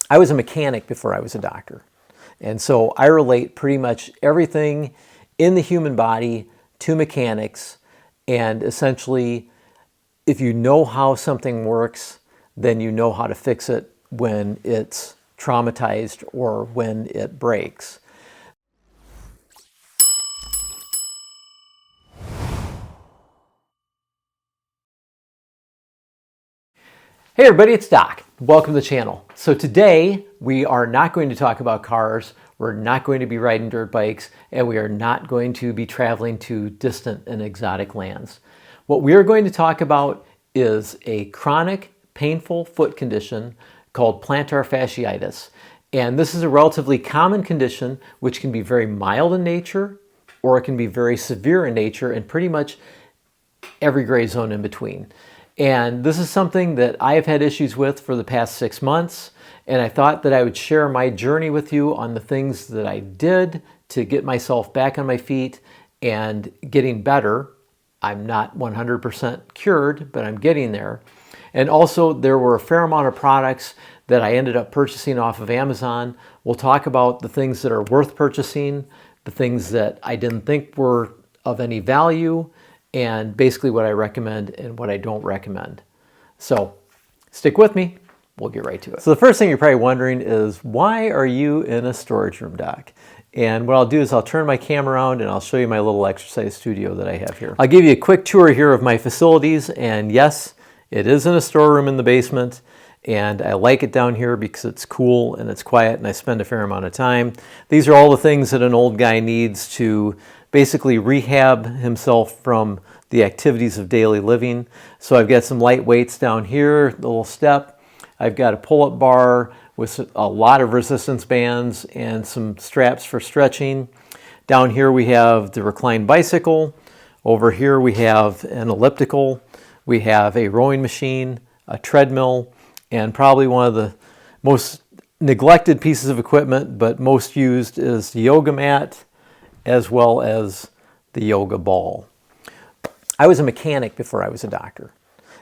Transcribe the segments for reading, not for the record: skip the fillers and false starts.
I was a mechanic before I was a doctor. And so I relate pretty much everything in the human body to mechanics. And essentially, if you know how something works, then you know how to fix it when it's traumatized or when it breaks. Hey everybody, it's Doc. Welcome to the channel. So today we are not going to talk about cars, we're not going to be riding dirt bikes, and we are not going to be traveling to distant and exotic lands. What we are going to talk about is a chronic, painful foot condition called plantar fasciitis. And this is a relatively common condition which can be very mild in nature or it can be very severe in nature and pretty much every gray zone in between. And this is something that I have had issues with for the past 6 months, and I thought that I would share my journey with you on the things that I did to get myself back on my feet and getting better. I'm not 100% cured, but I'm getting there. And also there were a fair amount of products that I ended up purchasing off of Amazon. We'll talk about the things that are worth purchasing, the things that I didn't think were of any value, and basically what I recommend and what I don't recommend. So stick with me, we'll get right to it. So the first thing you're probably wondering is, why are you in a storage room, Doc? And what I'll do is I'll turn my camera around and I'll show you my little exercise studio that I have here. I'll give you a quick tour here of my facilities, and yes, it is in a storeroom in the basement, and I like it down here because it's cool and it's quiet and I spend a fair amount of time. These are all the things that an old guy needs to basically rehab himself from the activities of daily living. So I've got some light weights down here, the little step. I've got a pull-up bar with a lot of resistance bands and some straps for stretching. Down here we have the reclined bicycle. Over here we have an elliptical. We have a rowing machine, a treadmill, and probably one of the most neglected pieces of equipment but most used is the yoga mat, as well as the yoga ball. I was a mechanic before I was a doctor.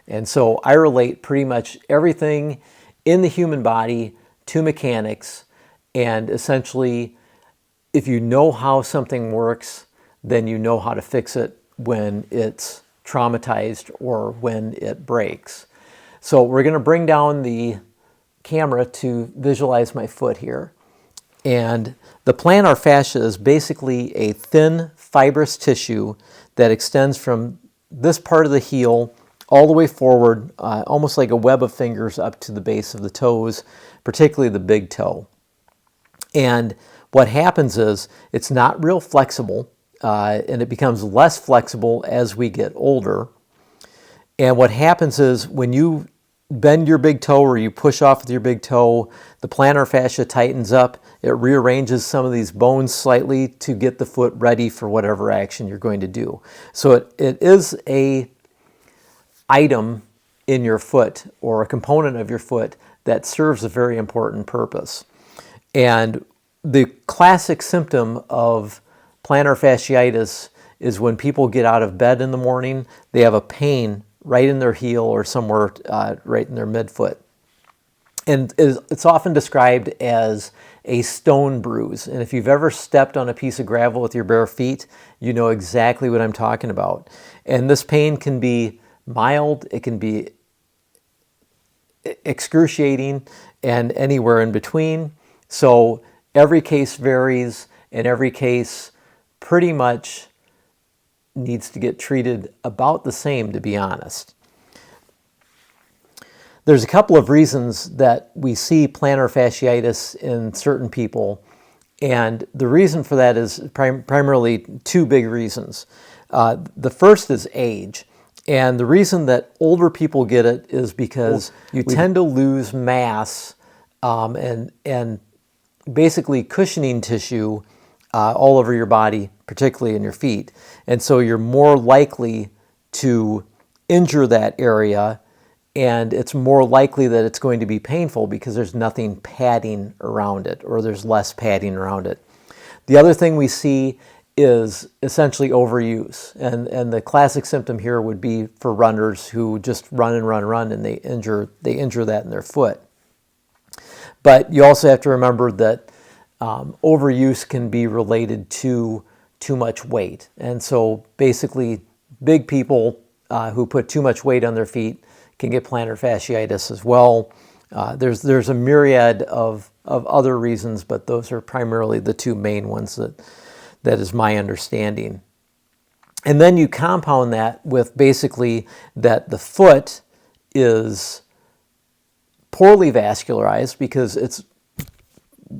And so I relate pretty much everything in the human body to mechanics. And essentially, if you know how something works, then you know how to fix it when it's traumatized or when it breaks. So we're going to bring down the camera to visualize my foot here. And the plantar fascia is basically a thin, fibrous tissue that extends from this part of the heel all the way forward, almost like a web of fingers up to the base of the toes, particularly the big toe. And what happens is it's not real flexible, and it becomes less flexible as we get older. And what happens is when you bend your big toe or you push off with your big toe, the plantar fascia tightens up. It rearranges some of these bones slightly to get the foot ready for whatever action you're going to do. So it is a item in your foot or a component of your foot that serves a very important purpose. And the classic symptom of plantar fasciitis is when people get out of bed in the morning, they have a pain right in their heel or somewhere right in their midfoot. And it's often described as a stone bruise. And if you've ever stepped on a piece of gravel with your bare feet, you know exactly what I'm talking about. And this pain can be mild, it can be excruciating, and anywhere in between. So every case varies, and every case pretty much needs to get treated about the same, to be honest. There's a couple of reasons that we see plantar fasciitis in certain people, and the reason for that is primarily two big reasons. The first is age, and the reason that older people get it is because you tend to lose mass and basically cushioning tissue all over your body, particularly in your feet. And so you're more likely to injure that area, and it's more likely that it's going to be painful because there's nothing padding around it, or there's less padding around it. The other thing we see is essentially overuse. And the classic symptom here would be for runners who just run and run and they injure that in their foot. But you also have to remember that overuse can be related to too much weight. And so basically, big people who put too much weight on their feet can get plantar fasciitis as well. There's a myriad of other reasons, but those are primarily the two main ones that is my understanding. And then you compound that with basically that the foot is poorly vascularized because it's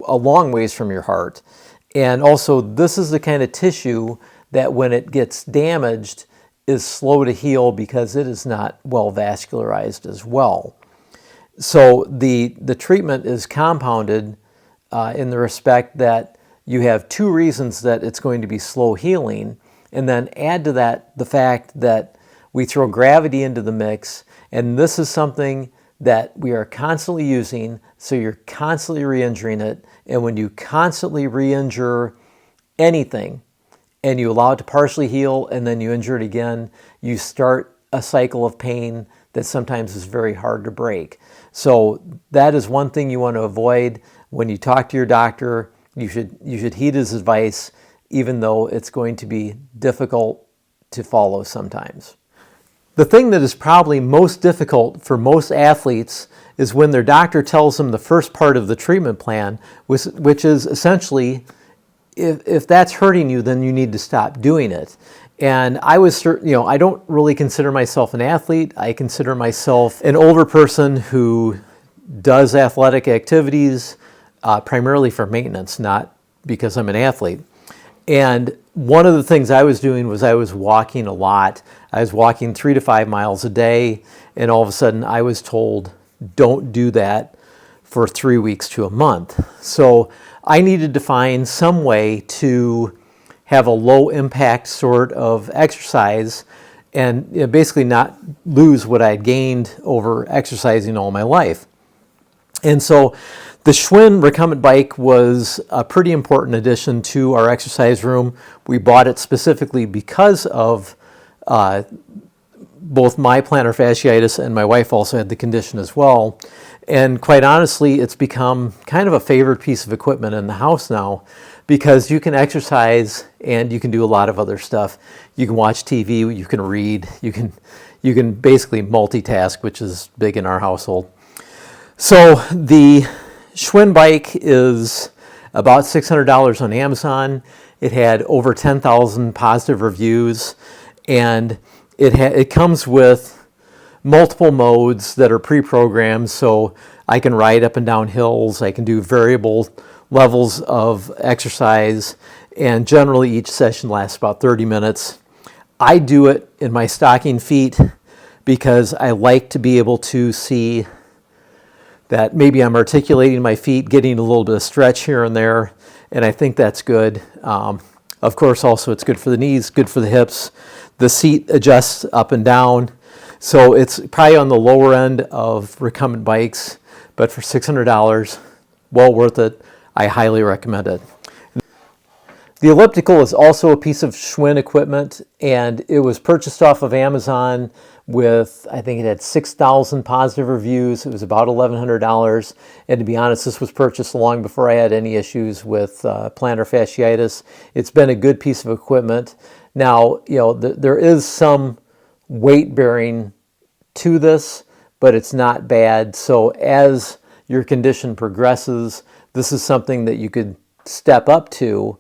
a long ways from your heart. And also, this is the kind of tissue that when it gets damaged is slow to heal because it is not well vascularized as well. So the treatment is compounded in the respect that you have two reasons that it's going to be slow healing, and then add to that the fact that we throw gravity into the mix, and this is something that we are constantly using, so you're constantly re-injuring it, and when you constantly re-injure anything, and you allow it to partially heal, and then you injure it again, you start a cycle of pain that sometimes is very hard to break. So that is one thing you want to avoid. When you talk to your doctor, you should heed his advice, even though it's going to be difficult to follow sometimes. The thing that is probably most difficult for most athletes is when their doctor tells them the first part of the treatment plan, which is essentially, if that's hurting you, then you need to stop doing it. And I don't really consider myself an athlete. I consider myself an older person who does athletic activities primarily for maintenance, not because I'm an athlete. And one of the things I was doing was I was walking a lot. I was walking 3 to 5 miles a day, and all of a sudden I was told, don't do that for 3 weeks to a month. So I needed to find some way to have a low impact sort of exercise and basically not lose what I'd gained over exercising all my life. And so the Schwinn Recumbent Bike was a pretty important addition to our exercise room. We bought it specifically because of both my plantar fasciitis, and my wife also had the condition as well. And quite honestly, it's become kind of a favorite piece of equipment in the house now, because you can exercise and you can do a lot of other stuff. You can watch TV, you can read, you can basically multitask, which is big in our household. So the Schwinn bike is about $600 on Amazon. It had over 10,000 positive reviews, and it comes with multiple modes that are pre-programmed, so I can ride up and down hills, I can do variable levels of exercise, and generally each session lasts about 30 minutes. I do it in my stocking feet because I like to be able to see that maybe I'm articulating my feet, getting a little bit of stretch here and there, and I think that's good. Of course, also it's good for the knees, good for the hips. The seat adjusts up and down, so it's probably on the lower end of recumbent bikes, but for $600, well worth it. I highly recommend it. The Elliptical is also a piece of Schwinn equipment, and it was purchased off of Amazon with, I think it had 6,000 positive reviews. It was about $1,100, and to be honest, this was purchased long before I had any issues with plantar fasciitis. It's been a good piece of equipment. Now, there is some weight bearing to this, but it's not bad. So as your condition progresses, this is something that you could step up to,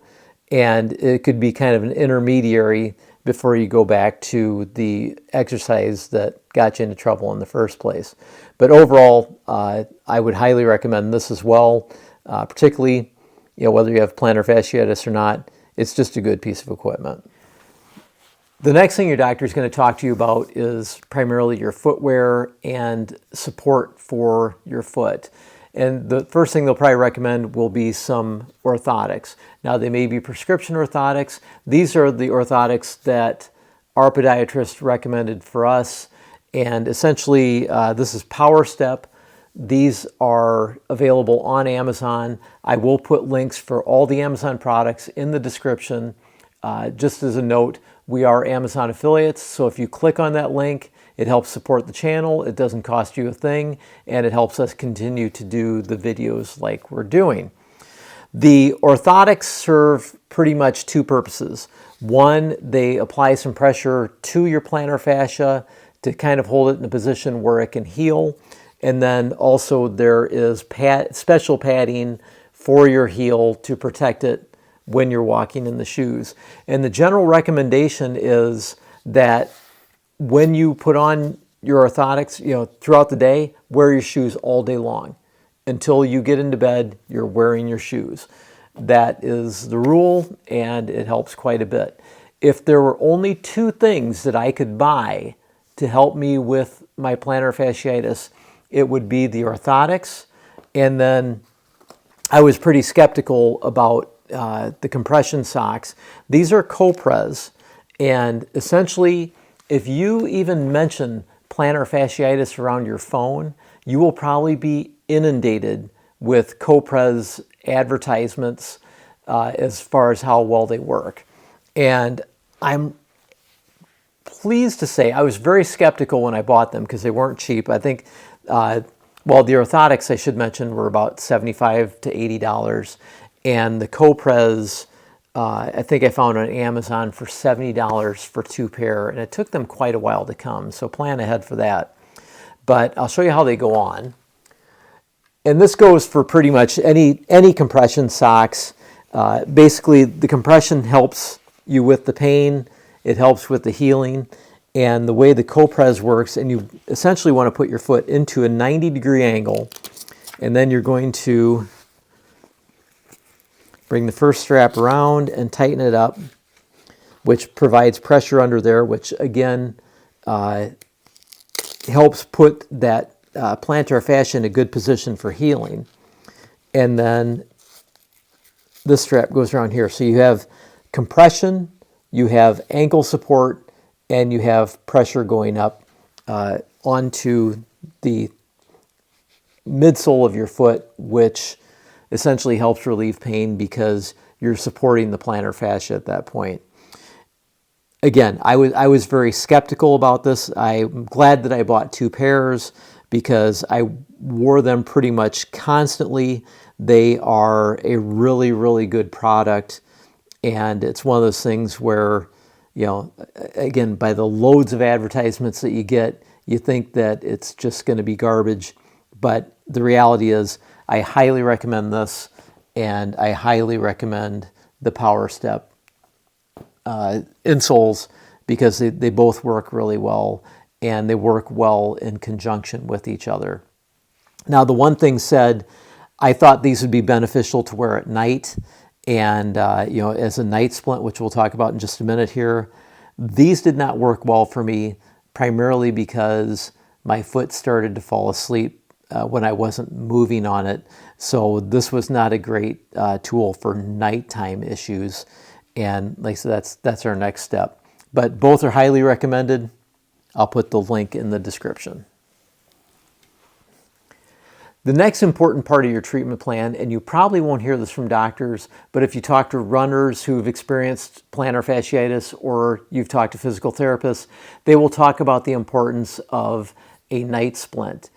and it could be kind of an intermediary before you go back to the exercise that got you into trouble in the first place. But overall, I would highly recommend this as well, particularly whether you have plantar fasciitis or not. It's just a good piece of equipment. The next thing your doctor is going to talk to you about is primarily your footwear and support for your foot. And the first thing they'll probably recommend will be some orthotics. Now, they may be prescription orthotics. These are the orthotics that our podiatrist recommended for us. And essentially, this is Power Step. These are available on Amazon. I will put links for all the Amazon products in the description. Just as a note, we are Amazon affiliates, so if you click on that link, It helps support the channel, it doesn't cost you a thing, and it helps us continue to do the videos like we're doing. The orthotics serve pretty much two purposes. One, they apply some pressure to your plantar fascia to kind of hold it in a position where it can heal. And then also there is special padding for your heel to protect it when you're walking in the shoes. And the general recommendation is that when you put on your orthotics, throughout the day, wear your shoes all day long. Until you get into bed, you're wearing your shoes. That is the rule, and it helps quite a bit. If there were only two things that I could buy to help me with my plantar fasciitis, it would be the orthotics, and then I was pretty skeptical about the compression socks. These are Koprez, and essentially, if you even mention plantar fasciitis around your phone, you will probably be inundated with Koprez advertisements as far as how well they work. And I'm pleased to say I was very skeptical when I bought them because they weren't cheap. I think, the orthotics, I should mention, were about $75 to $80. And the Koprez, I think I found on Amazon for $70 for two pair. And it took them quite a while to come, so plan ahead for that. But I'll show you how they go on. And this goes for pretty much any compression socks. Basically, the compression helps you with the pain. It helps with the healing. And the way the Koprez works, and you essentially want to put your foot into a 90-degree angle, and then you're going to bring the first strap around and tighten it up, which provides pressure under there, which again helps put that plantar fascia in a good position for healing. And then this strap goes around here. So you have compression, you have ankle support, and you have pressure going up onto the midsole of your foot, which essentially helps relieve pain because you're supporting the plantar fascia at that point. Again, I was very skeptical about this. I'm glad that I bought two pairs because I wore them pretty much constantly. They are a really, really good product. And it's one of those things where, again, by the loads of advertisements that you get, you think that it's just going to be garbage. But the reality is, I highly recommend this, and I highly recommend the Power Step insoles because they both work really well, and they work well in conjunction with each other. Now, the one thing said, I thought these would be beneficial to wear at night, and as a night splint, which we'll talk about in just a minute here. These did not work well for me, primarily because my foot started to fall asleep when I wasn't moving on it. So this was not a great tool for nighttime issues. And like I said, that's our next step. But both are highly recommended. I'll put the link in the description. The next important part of your treatment plan, and you probably won't hear this from doctors, but if you talk to runners who've experienced plantar fasciitis or you've talked to physical therapists, they will talk about the importance of a night splint.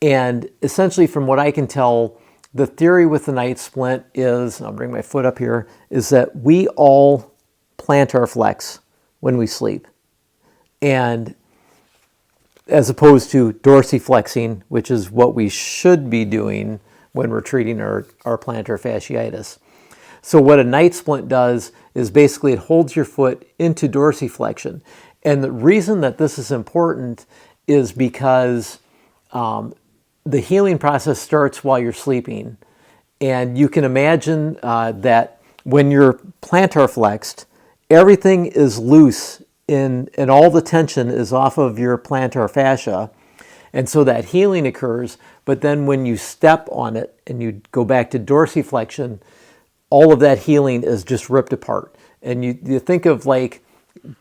And essentially, from what I can tell, the theory with the night splint is, and I'll bring my foot up here, is that we all plantar flex when we sleep. And as opposed to dorsiflexing, which is what we should be doing when we're treating our plantar fasciitis. So what a night splint does is basically it holds your foot into dorsiflexion. And the reason that this is important is because the healing process starts while you're sleeping. And you can imagine that when you're plantar flexed, everything is loose and all the tension is off of your plantar fascia. And so that healing occurs, but then when you step on it and you go back to dorsiflexion, all of that healing is just ripped apart. And you think of like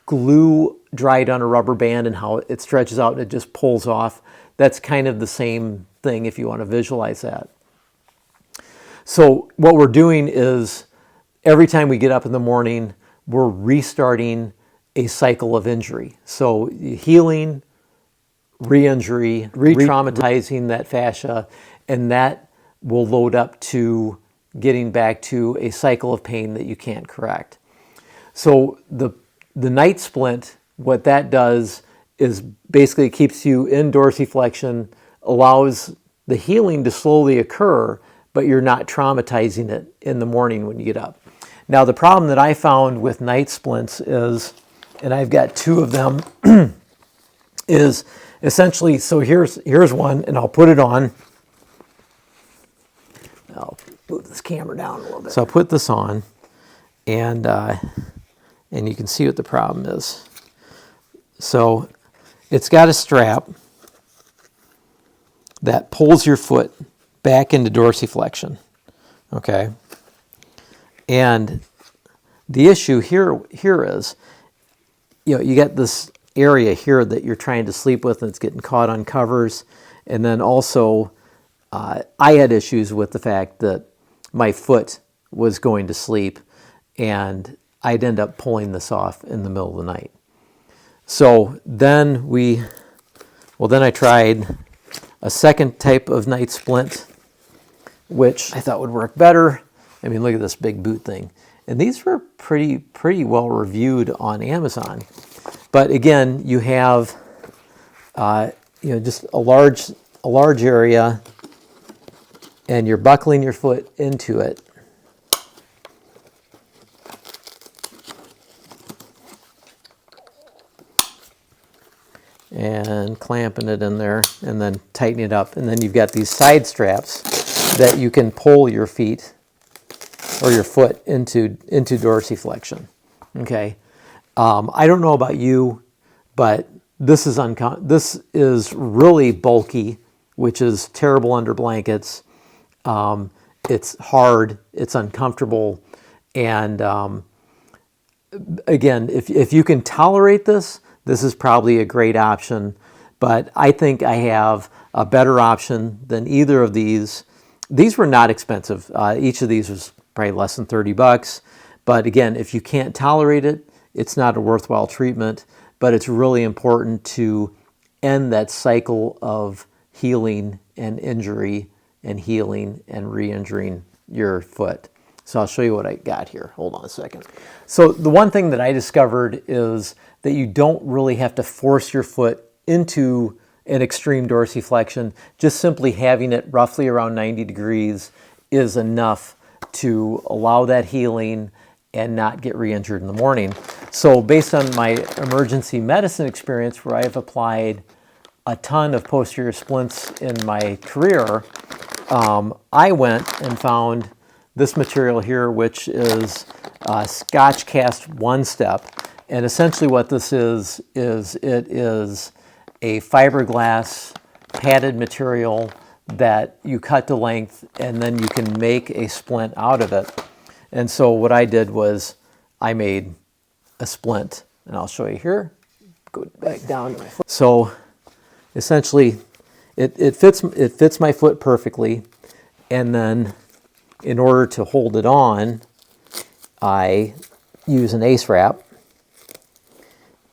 glue dried on a rubber band and how it stretches out and it just pulls off. That's kind of the same thing if you want to visualize that. So what we're doing is every time we get up in the morning, we're restarting a cycle of injury. So healing, re-injury, re-traumatizing that fascia, and that will load up to getting back to a cycle of pain that you can't correct. So the night splint, what that does is basically keeps you in dorsiflexion, allows the healing to slowly occur, but you're not traumatizing it in the morning when you get up. Now, the problem that I found with night splints is, and I've got two of them, is essentially, so here's one, and I'll put it on. I'll move this camera down a little bit. So I'll put this on, and you can see what the problem is. So it's got a strap that pulls your foot back into dorsiflexion, okay? And the issue here is, you got this area here that you're trying to sleep with and it's getting caught on covers. And then also, I had issues with the fact that my foot was going to sleep and I'd end up pulling this off in the middle of the night. So then I tried a second type of night splint, which I thought would work better. I mean, look at this big boot thing. And these were pretty well reviewed on Amazon. But again, you have just a large area, and you're buckling your foot into it. And clamping it in there, and then tightening it up. And then you've got these side straps that you can pull your feet or your foot into dorsiflexion. Okay, I don't know about you, but this is really bulky, which is terrible under blankets. It's hard, it's uncomfortable, and again, if you can tolerate this, this is probably a great option. But I think I have a better option than either of these. These were not expensive. Each of these was probably less than 30 bucks. But again, if you can't tolerate it, it's not a worthwhile treatment. But it's really important to end that cycle of healing and injury and healing and re-injuring your foot. So I'll show you what I got here. Hold on a second. So the one thing that I discovered is that you don't really have to force your foot into an extreme dorsiflexion. Just simply having it roughly around 90 degrees is enough to allow that healing and not get re-injured in the morning. So based on my emergency medicine experience, where I've applied a ton of posterior splints in my career, I went and found this material here, which is Scotch Cast One Step. And essentially what this is it is a fiberglass padded material that you cut to length, and then you can make a splint out of it. And so what I did was I made a splint, and I'll show you here. Go back down to my foot. So essentially it fits my foot perfectly, and then in order to hold it on, I use an ace wrap.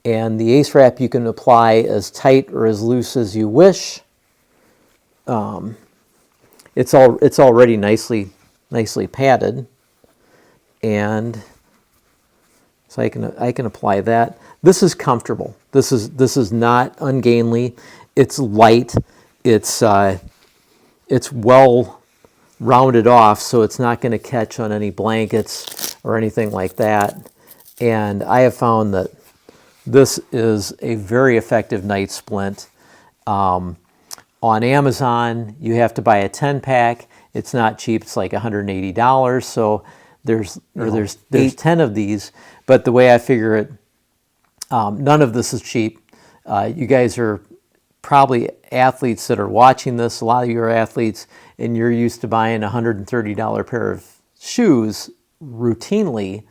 And the ace wrap you can apply as tight or as loose as you wish. It's already nicely padded, and so I can apply that. This is comfortable. This is not ungainly. It's light. It's well rounded off, so it's not going to catch on any blankets or anything like that. And I have found that this is a very effective night splint. On Amazon, you have to buy a 10-pack. It's not cheap. It's like $180. So there's 10 of these. But the way I figure it, none of this is cheap. You guys are probably athletes that are watching this. A lot of you are athletes, and you're used to buying a $130 pair of shoes routinely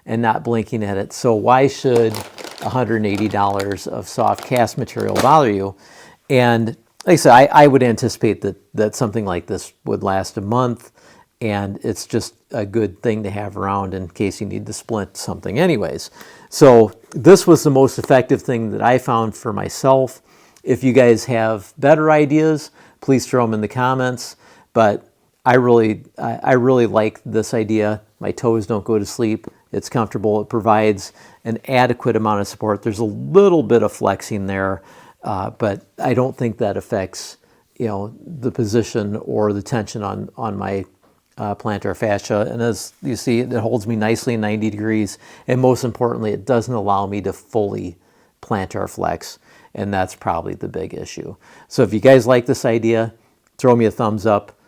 and not blinking at it. So why should $180 of soft cast material bother you? And like I said, I would anticipate that something like this would last a month, and it's just a good thing to have around in case you need to splint something anyways. So this was the most effective thing that I found for myself. If you guys have better ideas, please throw them in the comments. But I really like this idea. My toes don't go to sleep. It's comfortable. It provides an adequate amount of support. There's a little bit of flexing there, but I don't think that affects, the position or the tension on my plantar fascia. And as you see, it holds me nicely 90 degrees. And most importantly, it doesn't allow me to fully plantar flex. And that's probably the big issue. So if you guys like this idea, throw me a thumbs up,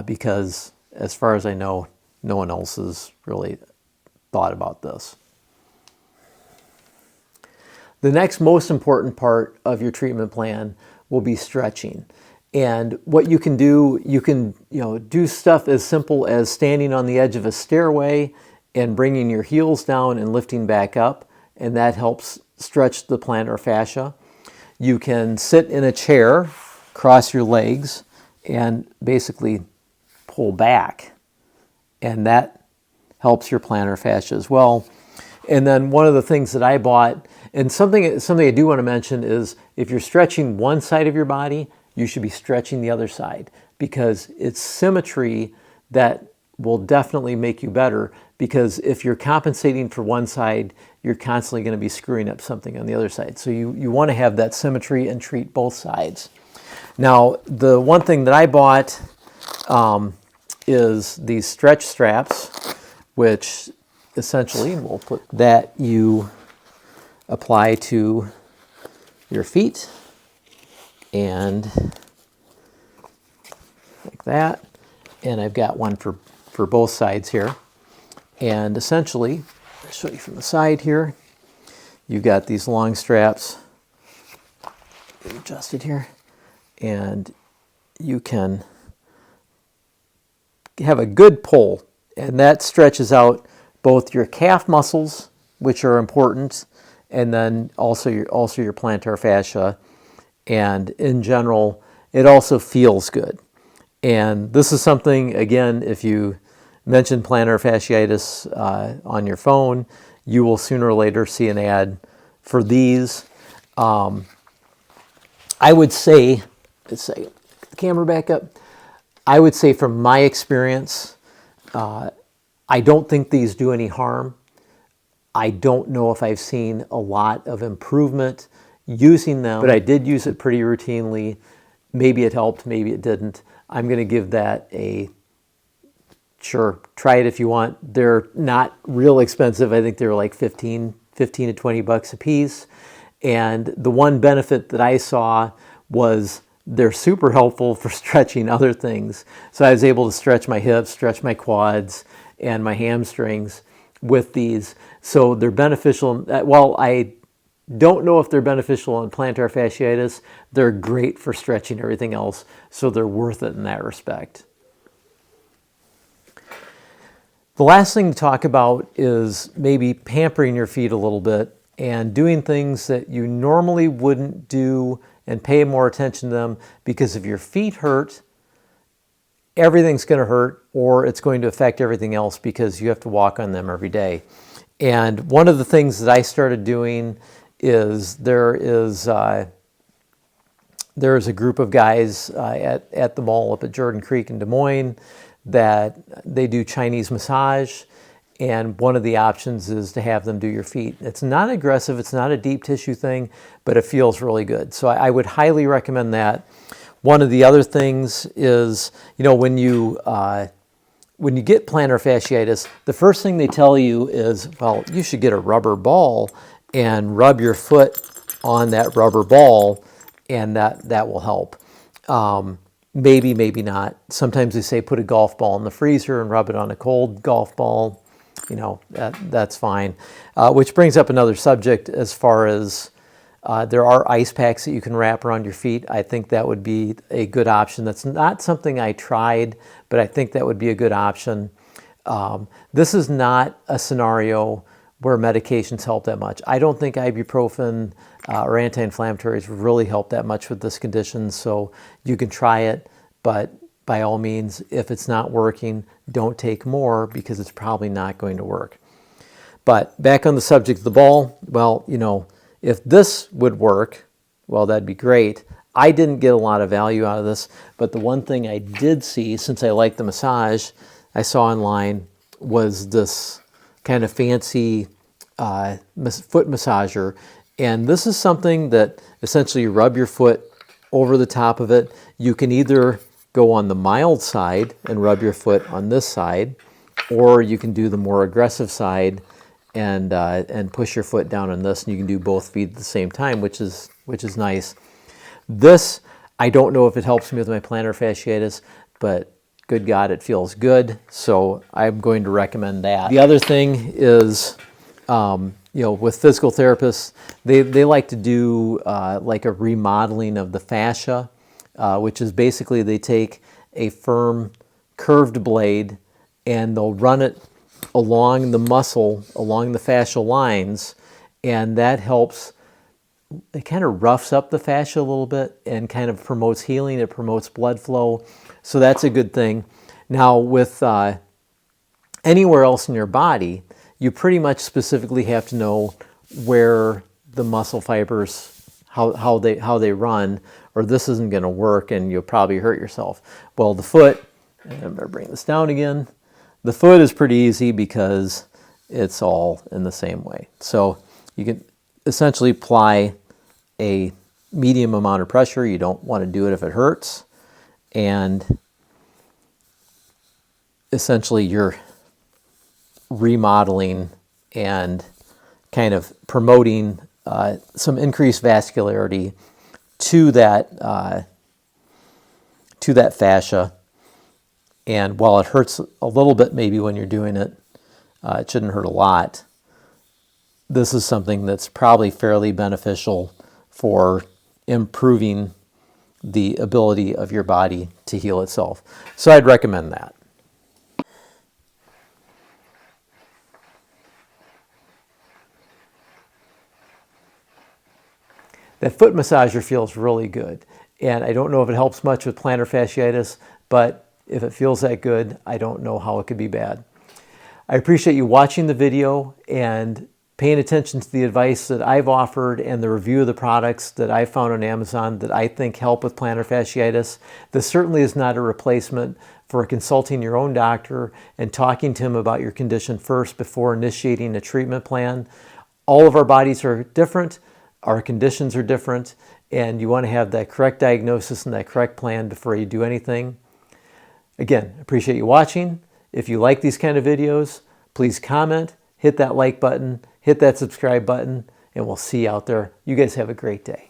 because as far as I know, no one else has really thought about this. The next most important part of your treatment plan will be stretching. And what you can do, do stuff as simple as standing on the edge of a stairway and bringing your heels down and lifting back up, and that helps stretch the plantar fascia. You can sit in a chair, cross your legs, and basically pull back, and that helps your plantar fascia as well. And then one of the things that I bought, and something I do want to mention, is if you're stretching one side of your body, you should be stretching the other side, because it's symmetry that will definitely make you better. Because if you're compensating for one side, you're constantly going to be screwing up something on the other side. So you want to have that symmetry and treat both sides. Now, the one thing that I bought is these stretch straps, which essentially we'll put that you apply to your feet, and like that. And I've got one for both sides here. And essentially, I'll show you from the side here. You've got these long straps. Get adjusted here. And you can have a good pull. And that stretches out both your calf muscles, which are important, and then also your plantar fascia. And in general, it also feels good. And this is something, again, if you mention plantar fasciitis on your phone, you will sooner or later see an ad for these. I would say, let's say, the camera back up. I would say from my experience, I don't think these do any harm. I don't know if I've seen a lot of improvement using them, but I did use it pretty routinely. Maybe it helped, maybe it didn't. I'm going to give that a sure, try it if you want. They're not real expensive. I think they're like 15 to 20 bucks a piece. And the one benefit that I saw was they're super helpful for stretching other things. So I was able to stretch my hips, stretch my quads, and my hamstrings with these. So they're beneficial. Well, I don't know if they're beneficial in plantar fasciitis. They're great for stretching everything else, so they're worth it in that respect. The last thing to talk about is maybe pampering your feet a little bit and doing things that you normally wouldn't do, and pay more attention to them, because if your feet hurt, everything's going to hurt, or it's going to affect everything else because you have to walk on them every day. And one of the things that I started doing is there is a group of guys at the mall up at Jordan Creek in Des Moines that they do Chinese massage, and one of the options is to have them do your feet. It's not aggressive, it's not a deep tissue thing, but it feels really good. So I would highly recommend that. One of the other things is, when you get plantar fasciitis, the first thing they tell you is, well, you should get a rubber ball and rub your foot on that rubber ball, and that will help. Maybe, maybe not. Sometimes they say put a golf ball in the freezer and rub it on a cold golf ball. That's fine. Which brings up another subject as far as there are ice packs that you can wrap around your feet. I think that would be a good option. That's not something I tried, but I think that would be a good option. This is not a scenario where medications help that much. I don't think ibuprofen or anti-inflammatories really help that much with this condition, so you can try it, but by all means, if it's not working, don't take more, because it's probably not going to work. But back on the subject of the ball, well, if this would work, well, that'd be great. I didn't get a lot of value out of this, but the one thing I did see, since I like the massage, I saw online was this kind of fancy foot massager. And this is something that essentially you rub your foot over the top of it. You can either go on the mild side and rub your foot on this side, or you can do the more aggressive side and push your foot down on this, and you can do both feet at the same time, which is nice. This, I don't know if it helps me with my plantar fasciitis, but good God, it feels good, so I'm going to recommend that. The other thing is, you know, with physical therapists, they like to do like a remodeling of the fascia, which is basically they take a firm curved blade and they'll run it along the muscle, along the fascial lines, and that helps. It kind of roughs up the fascia a little bit and kind of promotes healing. It promotes blood flow. So that's a good thing. Now with anywhere else in your body, you pretty much specifically have to know where the muscle fibers, how they run, or this isn't going to work and you'll probably hurt yourself. Well, the foot, and I'm going to bring this down again. The foot is pretty easy because it's all in the same way. So you can essentially apply a medium amount of pressure. You don't want to do it if it hurts. And essentially you're remodeling and kind of promoting some increased vascularity to that fascia. And while it hurts a little bit maybe when you're doing it, it shouldn't hurt a lot. This is something that's probably fairly beneficial for improving the ability of your body to heal itself. So I'd recommend that. That foot massager feels really good. And I don't know if it helps much with plantar fasciitis, but if it feels that good, I don't know how it could be bad. I appreciate you watching the video and paying attention to the advice that I've offered and the review of the products that I found on Amazon that I think help with plantar fasciitis. This certainly is not a replacement for consulting your own doctor and talking to him about your condition first before initiating a treatment plan. All of our bodies are different, our conditions are different, and you want to have that correct diagnosis and that correct plan before you do anything. Again, appreciate you watching. If you like these kind of videos, please comment, hit that like button, hit that subscribe button, and we'll see you out there. You guys have a great day.